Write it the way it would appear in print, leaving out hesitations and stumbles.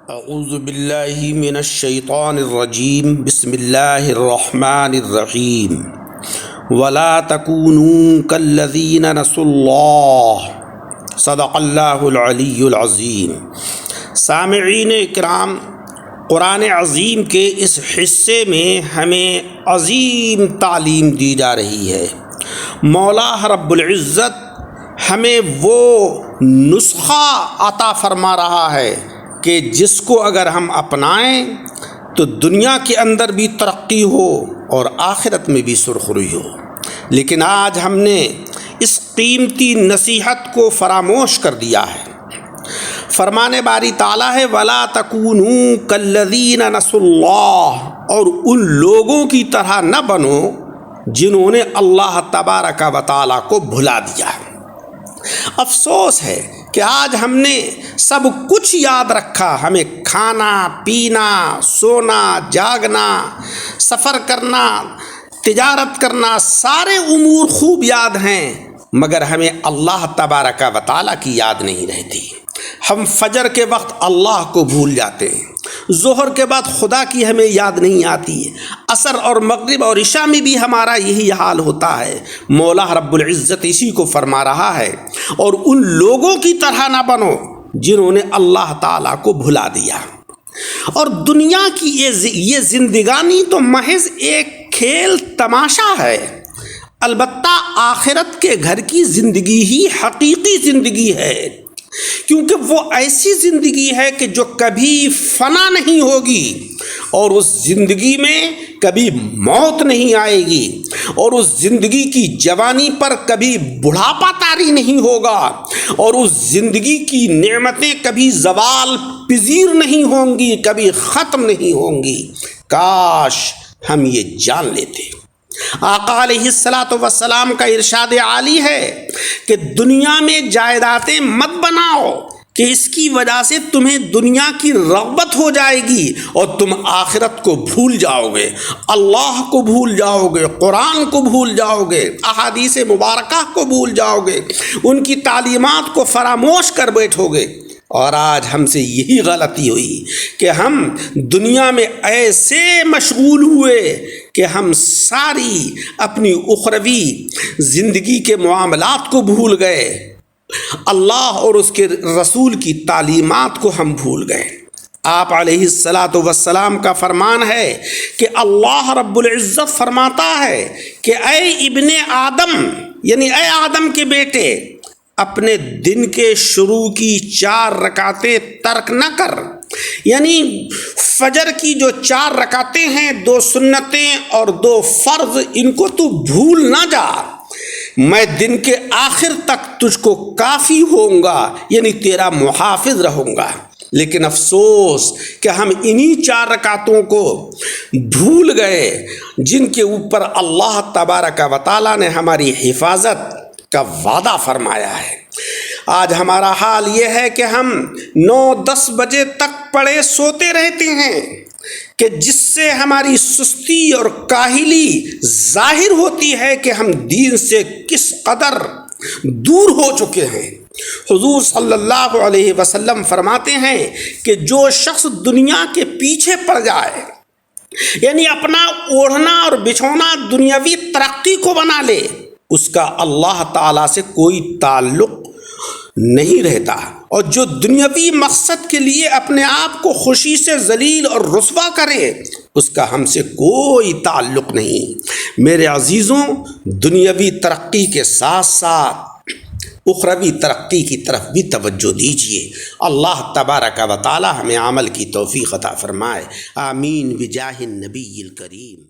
اعوذ باللہ من الشیطان الرجیم بسم اللہ الرحمن الرحیم ولا تکونوا کالذین نسوا اللہ صدق اللہ العلی العظیم۔ سامعین اکرام، قرآن عظیم کے اس حصے میں ہمیں عظیم تعلیم دی جا رہی ہے۔ مولا رب العزت ہمیں وہ نسخہ عطا فرما رہا ہے کہ جس کو اگر ہم اپنائیں تو دنیا کے اندر بھی ترقی ہو اور آخرت میں بھی سرخروئی ہو۔ لیکن آج ہم نے اس قیمتی نصیحت کو فراموش کر دیا ہے۔ فرمان باری تعالیٰ ہے وَلَا تَكُونُوا كَالَّذِينَ نَسُوا اللَّهَ، اور ان لوگوں کی طرح نہ بنو جنہوں نے اللہ تبارک و تعالیٰ کو بھلا دیا۔ افسوس ہے کہ آج ہم نے سب کچھ یاد رکھا، ہمیں کھانا پینا سونا جاگنا سفر کرنا تجارت کرنا سارے امور خوب یاد ہیں، مگر ہمیں اللہ تبارک و تعالیٰ کی یاد نہیں رہتی۔ ہم فجر کے وقت اللہ کو بھول جاتے ہیں، ظہر کے بعد خدا کی ہمیں یاد نہیں آتی، عصر اور مغرب اور عشاء میں بھی ہمارا یہی حال ہوتا ہے۔ مولا رب العزت اسی کو فرما رہا ہے، اور ان لوگوں کی طرح نہ بنو جنہوں نے اللہ تعالیٰ کو بھلا دیا۔ اور دنیا کی یہ زندگانی تو محض ایک کھیل تماشا ہے، البتہ آخرت کے گھر کی زندگی ہی حقیقی زندگی ہے، کیونکہ وہ ایسی زندگی ہے کہ جو کبھی فنا نہیں ہوگی، اور اس زندگی میں کبھی موت نہیں آئے گی، اور اس زندگی کی جوانی پر کبھی بڑھاپا طاری نہیں ہوگا، اور اس زندگی کی نعمتیں کبھی زوال پذیر نہیں ہوں گی، کبھی ختم نہیں ہوں گی۔ کاش ہم یہ جان لیتے۔ آقا علیہ الصلاۃ والسلام کا ارشاد عالی ہے کہ دنیا میں جائیدادیں مت بناؤ کہ اس کی وجہ سے تمہیں دنیا کی رغبت ہو جائے گی اور تم آخرت کو بھول جاؤ گے، اللہ کو بھول جاؤ گے، قرآن کو بھول جاؤ گے، احادیث مبارکہ کو بھول جاؤ گے، ان کی تعلیمات کو فراموش کر بیٹھو گے۔ اور آج ہم سے یہی غلطی ہوئی کہ ہم دنیا میں ایسے مشغول ہوئے کہ ہم ساری اپنی اخروی زندگی کے معاملات کو بھول گئے، اللہ اور اس کے رسول کی تعلیمات کو ہم بھول گئے۔ آپ علیہ الصلاۃ والسلام کا فرمان ہے کہ اللہ رب العزت فرماتا ہے کہ اے ابن آدم، یعنی اے آدم کے بیٹے، اپنے دن کے شروع کی 4 رکعتیں ترک نہ کر، یعنی فجر کی جو 4 رکعتیں ہیں، 2 سنتیں اور 2 فرض، ان کو تو بھول نہ جا، میں دن کے آخر تک تجھ کو کافی ہوں گا، یعنی تیرا محافظ رہوں گا۔ لیکن افسوس کہ ہم انہی 4 رکعتوں کو بھول گئے جن کے اوپر اللہ تبارک و تعالیٰ نے ہماری حفاظت کا وعدہ فرمایا ہے۔ آج ہمارا حال یہ ہے کہ ہم 9-10 بجے تک پڑے سوتے رہتے ہیں، کہ جس سے ہماری سستی اور کاہلی ظاہر ہوتی ہے کہ ہم دین سے کس قدر دور ہو چکے ہیں۔ حضور صلی اللہ علیہ وسلم فرماتے ہیں کہ جو شخص دنیا کے پیچھے پڑ جائے، یعنی اپنا اوڑھنا اور بچھونا دنیاوی ترقی کو بنا لے، اس کا اللہ تعالیٰ سے کوئی تعلق نہیں رہتا، اور جو دنیاوی مقصد کے لیے اپنے آپ کو خوشی سے ذلیل اور رسوا کرے، اس کا ہم سے کوئی تعلق نہیں۔ میرے عزیزوں، دنیاوی ترقی کے ساتھ ساتھ اخروی ترقی کی طرف بھی توجہ دیجیے۔ اللہ تبارک و تعالی ہمیں عمل کی توفیق عطا فرمائے، آمین بجاہ النبی الکریم۔